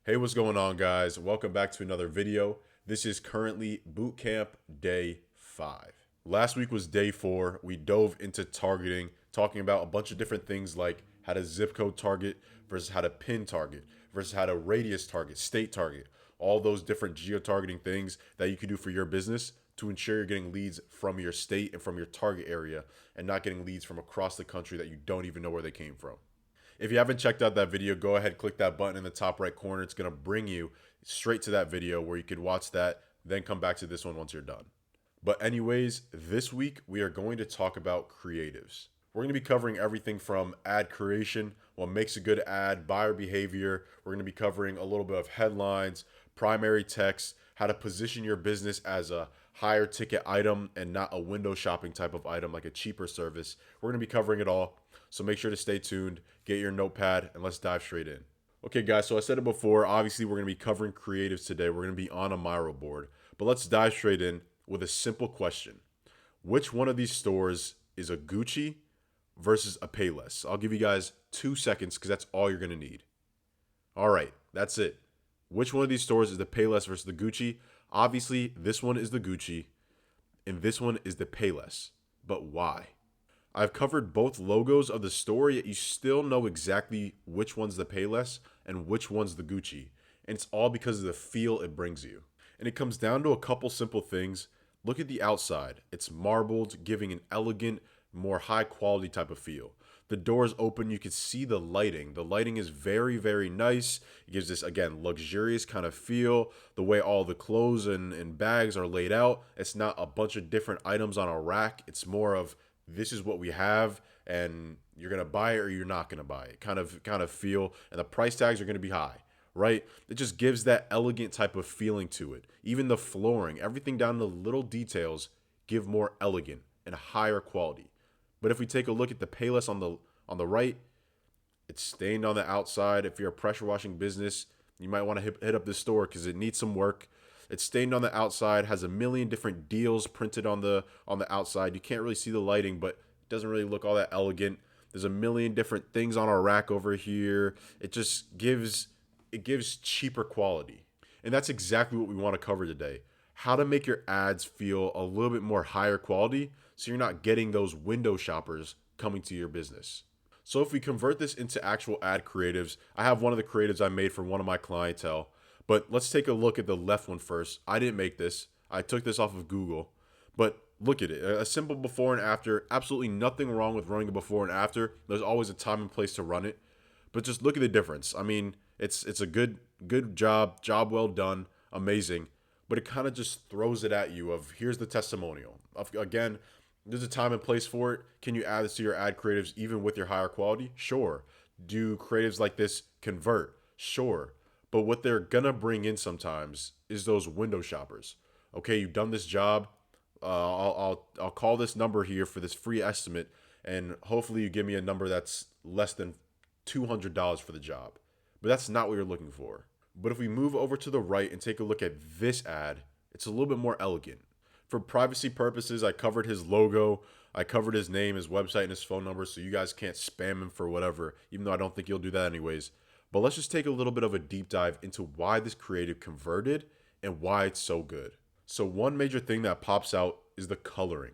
Hey, what's going on, guys? Welcome back to another video. This is currently Bootcamp Day 5. Last week was Day 4. We dove into targeting, talking about a bunch of different things like how to zip code target versus how to pin target versus how to radius target, state target, all those different geo-targeting things that you can do for your business to ensure you're getting leads from your state and from your target area and not getting leads from across the country that you don't even know where they came from. If you haven't checked out that video, go ahead, click that button in the top right corner. It's going to bring you straight to that video where you could watch that, then come back to this one once you're done. But anyways, this week we are going to talk about creatives. We're going to be covering everything from ad creation, what makes a good ad, buyer behavior. We're going to be covering a little bit of headlines, primary text, how to position your business as a higher ticket item and not a window shopping type of item like a cheaper service. We're going to be covering it all. So make sure to stay tuned, get your notepad, and let's dive straight in. Okay, guys, so I said it before. Obviously, we're going to be covering creatives today. We're going to be on a Miro board. But let's dive straight in with a simple question. Which one of these stores is a Gucci versus a Payless? I'll give you guys 2 seconds because that's all you're going to need. All right, that's it. Which one of these stores is the Payless versus the Gucci? Obviously, this one is the Gucci, and this one is the Payless. But why? I've covered both logos of the store, yet you still know exactly which one's the Payless and which one's the Gucci. And it's all because of the feel it brings you. And it comes down to a couple simple things. Look at the outside. It's marbled, giving an elegant, more high quality type of feel. The doors open, you can see the lighting. The lighting is very, very nice. It gives this, again, luxurious kind of feel. The way all the clothes and bags are laid out. It's not a bunch of different items on a rack. It's more of this is what we have and you're going to buy it or you're not going to buy it kind of feel, and the price tags are going to be high, right? It just gives that elegant type of feeling to it. Even the flooring, everything down to the little details give more elegant and higher quality. But if we take a look at the Payless on the right, it's stained on the outside. If you're a pressure washing business, you might want to hit up this store because it needs some work. It's stained on the outside, has a million different deals printed on the outside. You can't really see the lighting, but it doesn't really look all that elegant. There's a million different things on our rack over here. It just gives cheaper quality. And that's exactly what we want to cover today. How to make your ads feel a little bit more higher quality so you're not getting those window shoppers coming to your business. So if we convert this into actual ad creatives, I have one of the creatives I made for one of my clientele. But let's take a look at the left one first. I didn't make this. I took this off of Google. But look at it. A simple before and after. Absolutely nothing wrong with running a before and after. There's always a time and place to run it. But just look at the difference. I mean, it's a good job. Job well done. Amazing. But it kind of just throws it at you of here's the testimonial. Again, there's a time and place for it. Can you add this to your ad creatives even with your higher quality? Sure. Do creatives like this convert? Sure. But what they're gonna bring in sometimes is those window shoppers. Okay, you've done this job. I'll call this number here for this free estimate, and hopefully you give me a number that's less than $200 for the job. But that's not what you're looking for. But if we move over to the right and take a look at this ad, it's a little bit more elegant. For privacy purposes, I covered his logo, I covered his name, his website, and his phone number, so you guys can't spam him for whatever, even though I don't think you'll do that anyways. But let's just take a little bit of a deep dive into why this creative converted and why it's so good. So one major thing that pops out is the coloring.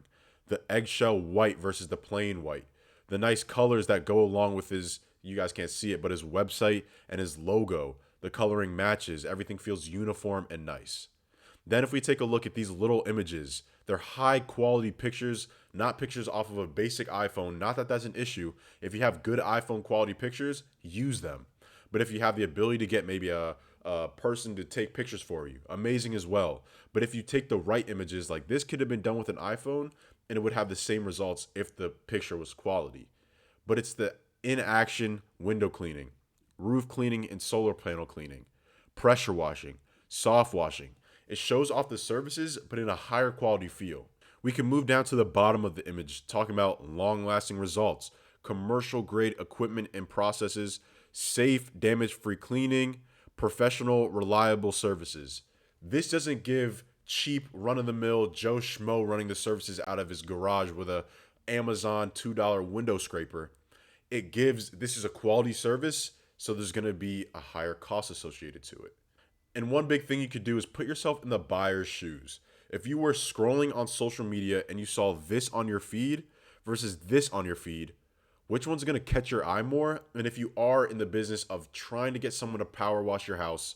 The eggshell white versus the plain white. The nice colors that go along with his, you guys can't see it, but his website and his logo. The coloring matches. Everything feels uniform and nice. Then if we take a look at these little images, they're high quality pictures, not pictures off of a basic iPhone. Not that that's an issue. If you have good iPhone quality pictures, use them. But if you have the ability to get maybe a person to take pictures for you, amazing as well. But if you take the right images, like this could have been done with an iPhone and it would have the same results if the picture was quality. But it's the in-action window cleaning, roof cleaning and solar panel cleaning, pressure washing, soft washing. It shows off the services, but in a higher quality feel. We can move down to the bottom of the image, talking about long-lasting results, commercial grade equipment and processes, safe, damage-free cleaning, professional, reliable services. This doesn't give cheap, run-of-the-mill Joe Schmo running the services out of his garage with a Amazon $2 window scraper. It gives, this is a quality service So there's going to be a higher cost associated to it. And one big thing you could do is put yourself in the buyer's shoes. If you were scrolling on social media and you saw this on your feed versus this on your feed, which one's going to catch your eye more? And if you are in the business of trying to get someone to power wash your house,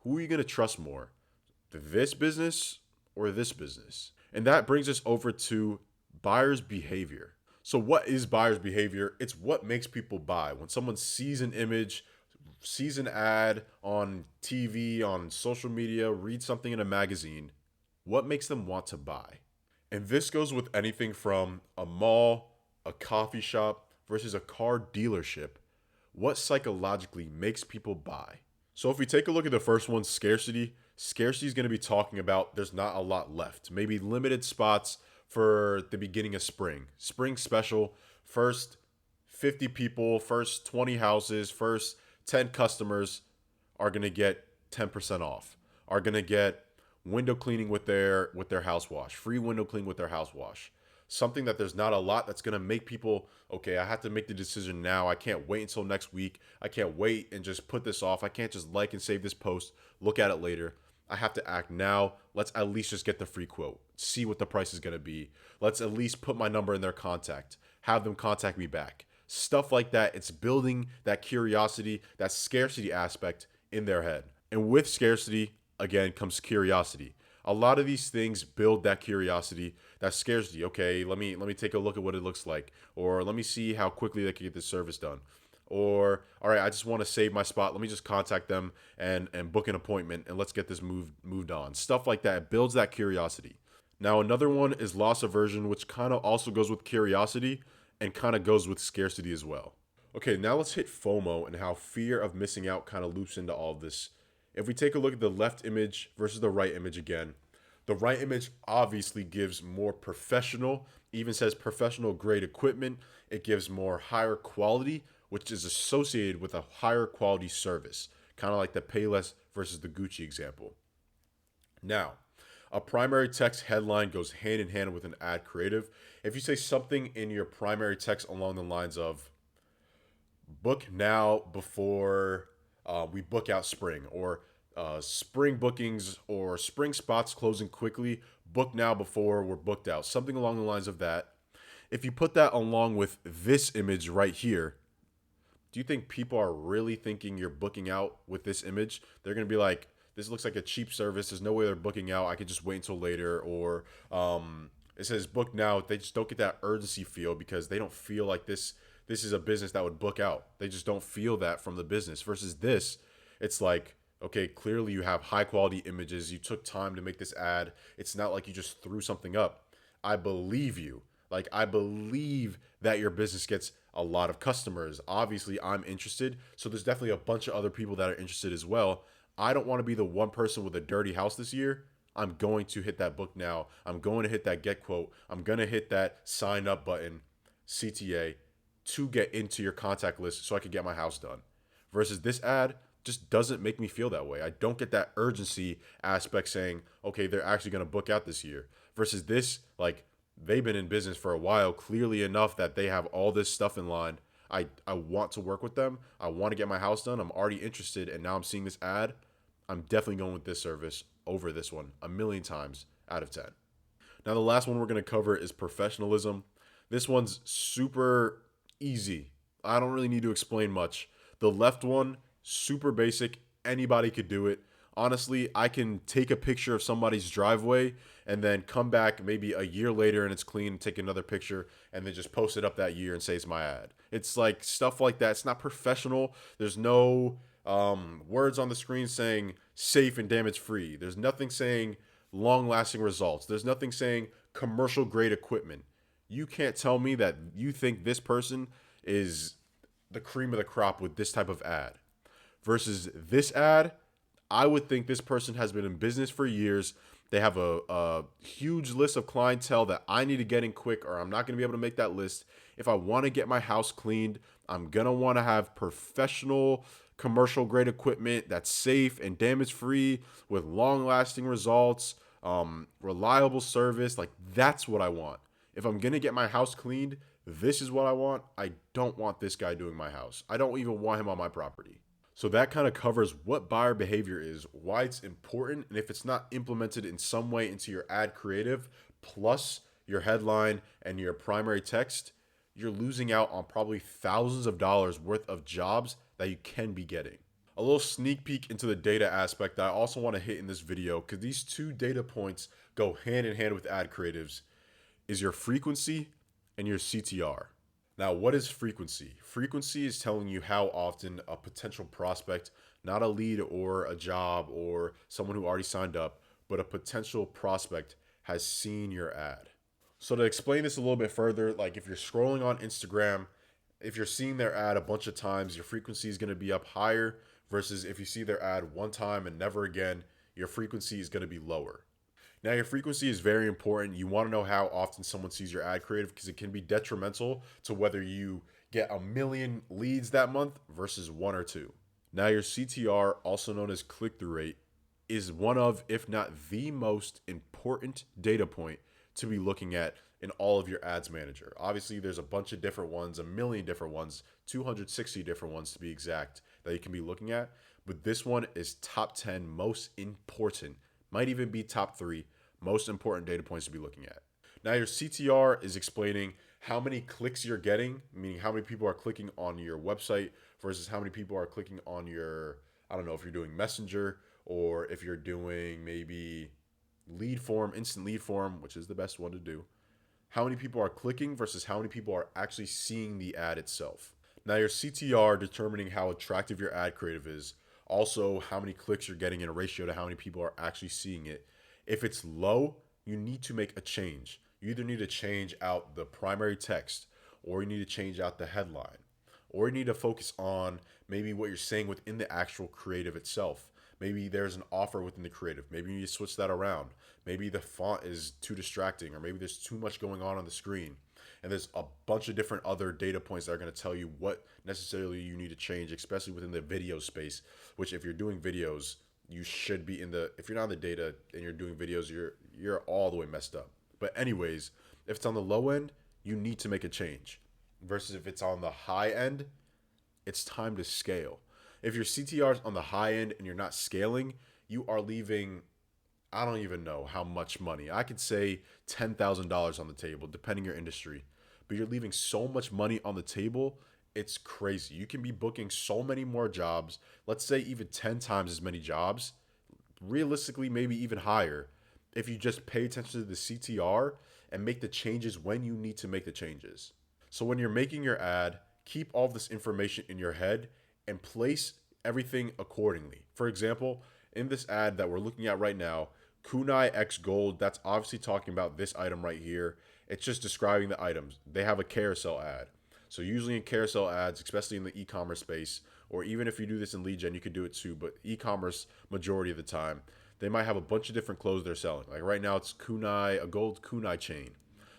who are you going to trust more? This business or this business? And that brings us over to buyer's behavior. So what is buyer's behavior? It's what makes people buy. When someone sees an image, sees an ad on TV, on social media, reads something in a magazine, what makes them want to buy? And this goes with anything from a mall, a coffee shop, versus a car dealership. What psychologically makes people buy? So if we take a look at the first one, scarcity is going to be talking about there's not a lot left. Maybe limited spots for the beginning of spring. Spring special, first 50 people, first 20 houses, first 10 customers are going to get 10% off. Are going to get window cleaning with their house wash, free window cleaning with their house wash. Something that there's not a lot that's going to make people, okay, I have to make the decision now. I can't wait until next week. I can't wait and just put this off. I can't just like and save this post, look at it later. I have to act now. Let's at least just get the free quote, see what the price is going to be. Let's at least put my number in their contact, have them contact me back. Stuff like that. It's building that curiosity, that scarcity aspect in their head. And with scarcity, again, comes curiosity. A lot of these things build that curiosity, that scarcity. Okay, let me take a look at what it looks like, or let me see how quickly they can get this service done. Or, all right, I just want to save my spot. Let me just contact them and book an appointment and let's get this moved on. Stuff like that. It builds that curiosity. Now, another one is loss aversion, which kind of also goes with curiosity and kind of goes with scarcity as well. Okay, now let's hit FOMO and how fear of missing out kind of loops into all of this. If we take a look at the left image versus the right image again, the right image obviously gives more professional, even says professional grade equipment. It gives more higher quality, which is associated with a higher quality service, kind of like the Payless versus the Gucci example. Now, a primary text headline goes hand in hand with an ad creative. If you say something in your primary text along the lines of book now before we book out spring, or spring bookings or spring spots closing quickly, book now before we're booked out, something along the lines of that. If you put that along with this image right here, do you think people are really thinking you're booking out with this image? They're going to be like, this looks like a cheap service. There's no way they're booking out. I could just wait until later. Or it says book now. They just don't get that urgency feel because they don't feel like this is a business that would book out. They just don't feel that from the business. Versus this, it's like, okay, clearly you have high quality images. You took time to make this ad. It's not like you just threw something up. I believe you. Like, I believe that your business gets a lot of customers. Obviously, I'm interested. So there's definitely a bunch of other people that are interested as well. I don't want to be the one person with a dirty house this year. I'm going to hit that book now. I'm going to hit that get quote. I'm going to hit that sign up button, CTA, to get into your contact list so I can get my house done. Versus this ad just doesn't make me feel that way. I don't get that urgency aspect saying, okay, they're actually going to book out this year. Versus this, like, they've been in business for a while, clearly enough that they have all this stuff in line. I want to work with them. I want to get my house done. I'm already interested, and now I'm seeing this ad. I'm definitely going with this service over this one 1,000,000 times out of 10. Now, the last one we're going to cover is professionalism. This one's super easy. I don't really need to explain much. The left one, super basic. Anybody could do it. Honestly, I can take a picture of somebody's driveway and then come back maybe a year later and it's clean, take another picture, and then just post it up that year and say it's my ad. It's like stuff like that. It's not professional. There's no words on the screen saying safe and damage free. There's nothing saying long lasting results. There's nothing saying commercial grade equipment. You can't tell me that you think this person is the cream of the crop with this type of ad. Versus this ad, I would think this person has been in business for years. They have a huge list of clientele that I need to get in quick, or I'm not going to be able to make that list. If I want to get my house cleaned, I'm going to want to have professional commercial grade equipment that's safe and damage free with long lasting results, reliable service. Like, that's what I want. If I'm going to get my house cleaned, This is what I want. I don't want this guy doing my house. I don't even want him on my property. So that kind of covers what buyer behavior is, why it's important, and if it's not implemented in some way into your ad creative, plus your headline and your primary text, you're losing out on probably thousands of dollars worth of jobs that you can be getting. A little sneak peek into the data aspect that I also want to hit in this video, because these two data points go hand in hand with ad creatives, is your frequency and your CTR. Now, what is frequency? Frequency is telling you how often a potential prospect, not a lead or a job or someone who already signed up, but a potential prospect has seen your ad. So to explain this a little bit further, like if you're scrolling on Instagram, if you're seeing their ad a bunch of times, your frequency is going to be up higher versus if you see their ad one time and never again, your frequency is going to be lower. Now, your frequency is very important. You want to know how often someone sees your ad creative because it can be detrimental to whether you get a million leads that month versus one or two. Now, your CTR, also known as click-through rate, is one of, if not the most important data point to be looking at in all of your ads manager. Obviously, there's a bunch of different ones, a million different ones, 260 different ones to be exact that you can be looking at. But this one is top 10 most important, might even be top 3 most important data points to be looking at. Now, your CTR is explaining how many clicks you're getting, meaning how many people are clicking on your website versus how many people are clicking on your, I don't know if you're doing Messenger or if you're doing maybe lead form, instant lead form, which is the best one to do. How many people are clicking versus how many people are actually seeing the ad itself. Now, your CTR determining how attractive your ad creative is, also how many clicks you're getting in a ratio to how many people are actually seeing it. If it's low, you need to make a change. You either need to change out the primary text, or you need to change out the headline, or you need to focus on maybe what you're saying within the actual creative itself. Maybe there's an offer within the creative. Maybe you need to switch that around. Maybe the font is too distracting, or maybe there's too much going on the screen. And there's a bunch of different other data points that are going to tell you what necessarily you need to change, especially within the video space, which if you're doing videos, you should be in the, if you're not in the data and you're doing videos, you're all the way messed up. But anyways, if it's on the low end, you need to make a change. Versus if it's on the high end, it's time to scale. If your CTR is on the high end and you're not scaling, you are leaving, I don't even know how much money. I could say $10,000 on the table, depending your industry. But you're leaving so much money on the table, it's crazy. You can be booking so many more jobs, let's say even 10 times as many jobs, realistically maybe even higher, if you just pay attention to the CTR and make the changes when you need to make the changes. So when you're making your ad, keep all this information in your head and place everything accordingly. For example, in this ad that we're looking at right now, Kunai X Gold, that's obviously talking about this item right here. It's just describing the items. They have a carousel ad. So usually in carousel ads, especially in the e-commerce space, or even if you do this in lead gen, you could do it too, but e-commerce majority of the time, they might have a bunch of different clothes they're selling. Like right now it's Kunai, a gold Kunai chain.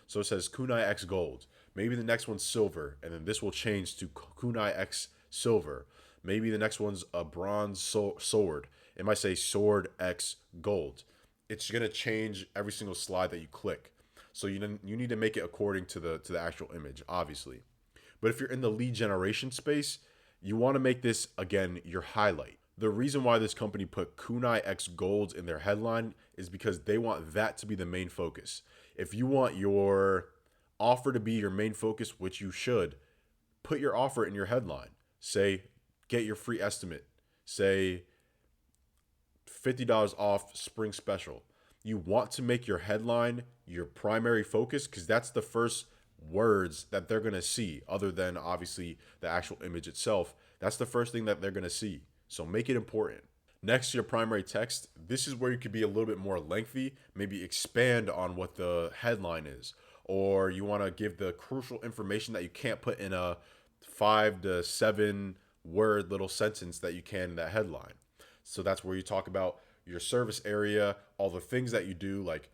So it says Kunai X Gold. Maybe the next one's silver, and then this will change to Kunai X Silver. Maybe the next one's a bronze sword. It might say Sword X Gold. It's going to change every single slide that you click. So you need to make it according to the actual image, obviously. But if you're in the lead generation space, you want to make this, again, your highlight. The reason why this company put Kunai X Gold in their headline is because they want that to be the main focus. If you want your offer to be your main focus, which you should, put your offer in your headline. Say, get your free estimate. Say, $50 off spring special. You want to make your headline your primary focus because that's the first words that they're going to see, other than obviously the actual image itself. That's the first thing that they're going to see. So make it important. Next to your primary text, this is where you could be a little bit more lengthy, maybe expand on what the headline is, or you want to give the crucial information that you can't put in a 5 to 7 word little sentence that you can in that headline. So that's where you talk about your service area, all the things that you do, like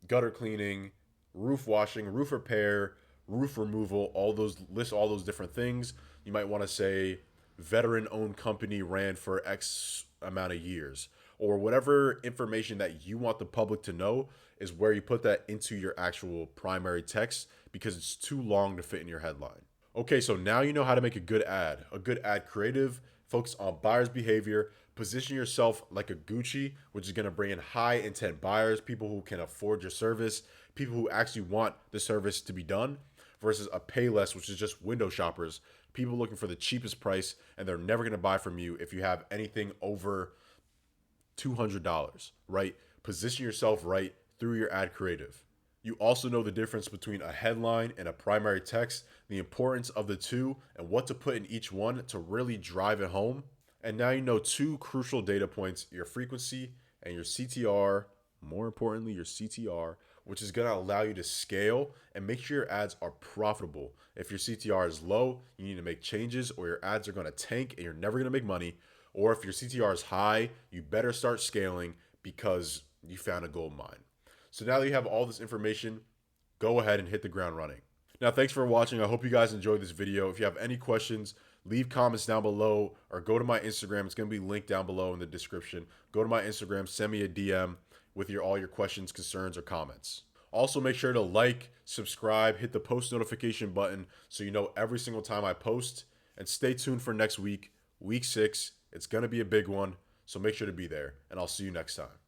gutter cleaning, roof washing, roof repair, roof removal, all those, list all those different things. You might want to say veteran owned company ran for X amount of years, or whatever information that you want the public to know is where you put that into your actual primary text, because it's too long to fit in your headline. Okay, so now you know how to make a good ad creative, focus on buyer's behavior, position yourself like a Gucci, which is going to bring in high intent buyers, people who can afford your service, people who actually want the service to be done, versus a Payless, which is just window shoppers, people looking for the cheapest price, and they're never going to buy from you if you have anything over $200, right? Position yourself right through your ad creative. You also know the difference between a headline and a primary text, the importance of the two, and what to put in each one to really drive it home. And now you know two crucial data points, your frequency and your CTR, more importantly, your CTR, which is going to allow you to scale and make sure your ads are profitable. If your CTR is low, you need to make changes or your ads are going to tank and you're never going to make money. Or if your CTR is high, you better start scaling because you found a gold mine. So now that you have all this information, go ahead and hit the ground running. Now, thanks for watching. I hope you guys enjoyed this video. If you have any questions, leave comments down below or go to my Instagram. It's going to be linked down below in the description. Go to my Instagram, send me a DM with all your questions, concerns, or comments. Also, make sure to like, subscribe, hit the post notification button so you know every single time I post. And stay tuned for next week, week 6. It's going to be a big one, so make sure to be there. And I'll see you next time.